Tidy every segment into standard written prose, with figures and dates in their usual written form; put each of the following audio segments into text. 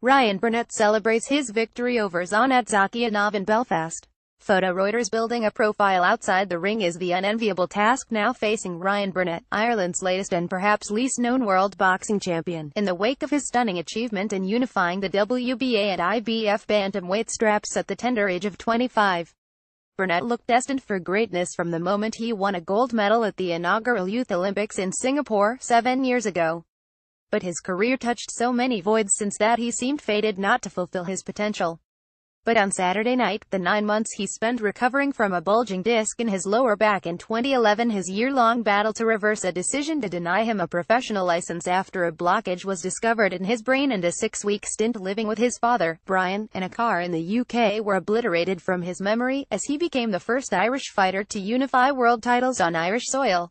Ryan Burnett celebrates his victory over Zhanat Zhakiyanov in Belfast. Photo Reuters Building a profile outside the ring is the unenviable task now facing Ryan Burnett, Ireland's latest and perhaps least known world boxing champion, in the wake of his stunning achievement in unifying the WBA and IBF bantamweight straps at the tender age of 25. Burnett looked destined for greatness from the moment he won a gold medal at the inaugural Youth Olympics in Singapore 7 years ago. But his career touched so many voids since that he seemed fated not to fulfill his potential. But on Saturday night, the 9 months he spent recovering from a bulging disc in his lower back in 2011, his year-long battle to reverse a decision to deny him a professional license after a blockage was discovered in his brain and a 6-week stint living with his father, Brian, in a car in the UK were obliterated from his memory, as he became the first Irish fighter to unify world titles on Irish soil.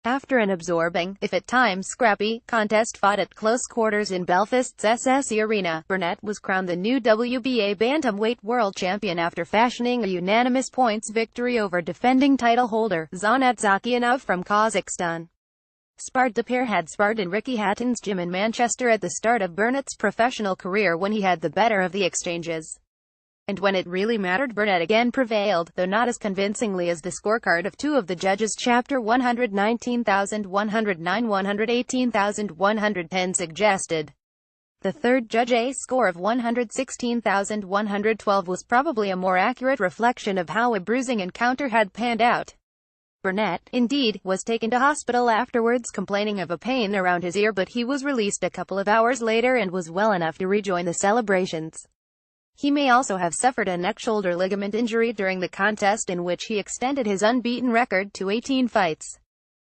After an absorbing, if at times scrappy, contest fought at close quarters in Belfast's SSE Arena, Burnett was crowned the new WBA bantamweight world champion after fashioning a unanimous points victory over defending title holder, Zhanat Zhakiyanov from Kazakhstan. The pair had sparred in Ricky Hatton's gym in Manchester at the start of Burnett's professional career when he had the better of the exchanges. And when it really mattered, Burnett again prevailed, though not as convincingly as the scorecard of two of the judges. Chapter 119,109-118,110 suggested. The third judge, a score of 116,112, was probably a more accurate reflection of how a bruising encounter had panned out. Burnett, indeed, was taken to hospital afterwards complaining of a pain around his ear, but he was released a couple of hours later and was well enough to rejoin the celebrations. He may also have suffered a neck-shoulder ligament injury during the contest, in which he extended his unbeaten record to 18 fights.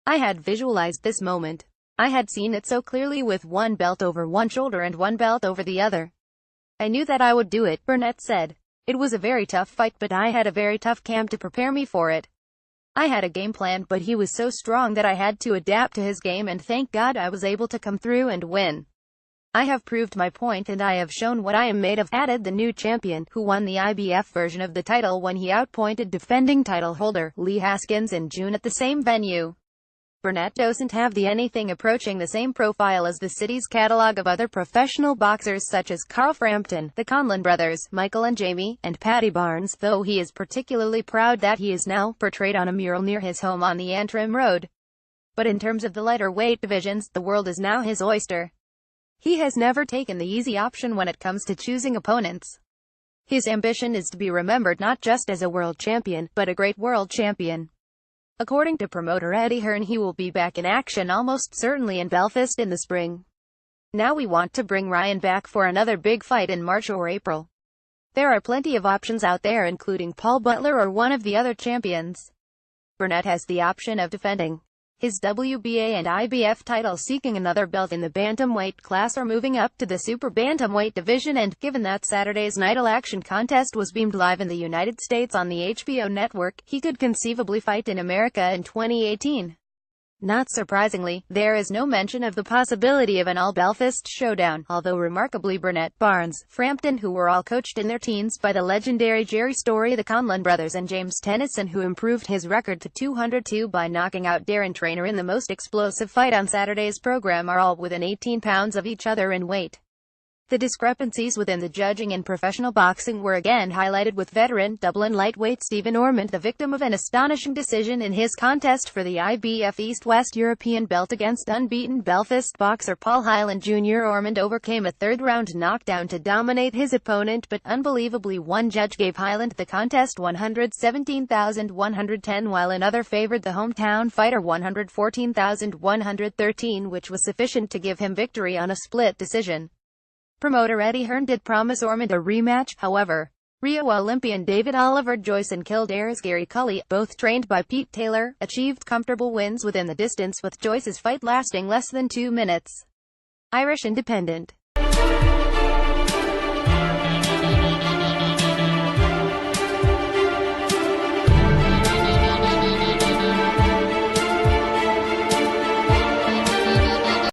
I had visualized this moment. I had seen it so clearly, with one belt over one shoulder and one belt over the other. I knew that I would do it, Burnett said. It was a very tough fight, but I had a very tough camp to prepare me for it. I had a game plan, but he was so strong that I had to adapt to his game, and thank God I was able to come through and win. I have proved my point and I have shown what I am made of, added the new champion, who won the IBF version of the title when he outpointed defending title holder, Lee Haskins, in June at the same venue. Burnett doesn't have anything approaching the same profile as the city's catalogue of other professional boxers such as Carl Frampton, the Conlon brothers, Michael and Jamie, and Paddy Barnes, though he is particularly proud that he is now portrayed on a mural near his home on the Antrim Road. But in terms of the lighter weight divisions, the world is now his oyster. He has never taken the easy option when it comes to choosing opponents. His ambition is to be remembered not just as a world champion, but a great world champion. According to promoter Eddie Hearn, he will be back in action almost certainly in Belfast in the spring. Now we want to bring Ryan back for another big fight in March or April. There are plenty of options out there, including Paul Butler or one of the other champions. Burnett has the option of defending his WBA and IBF title, seeking another belt in the bantamweight class, or moving up to the super bantamweight division, and, given that Saturday's Idol Action contest was beamed live in the United States on the HBO network, he could conceivably fight in America in 2018. Not surprisingly, there is no mention of the possibility of an all-Belfast showdown, although remarkably Burnett, Barnes, Frampton, who were all coached in their teens by the legendary Jerry Story, the Conlon brothers, and James Tennyson, who improved his record to 202 by knocking out Darren Traynor in the most explosive fight on Saturday's program, are all within 18 pounds of each other in weight. The discrepancies within the judging in professional boxing were again highlighted, with veteran Dublin lightweight Stephen Ormond the victim of an astonishing decision in his contest for the IBF East-West European belt against unbeaten Belfast boxer Paul Hyland Jr. Ormond overcame a third-round knockdown to dominate his opponent, but unbelievably one judge gave Hyland the contest 117,110, while another favored the hometown fighter 114,113, which was sufficient to give him victory on a split decision. Promoter Eddie Hearn did promise Ormond a rematch, however. Rio Olympian David Oliver Joyce and Kildare's Gary Cully, both trained by Pete Taylor, achieved comfortable wins within the distance, with Joyce's fight lasting less than 2 minutes. Irish Independent.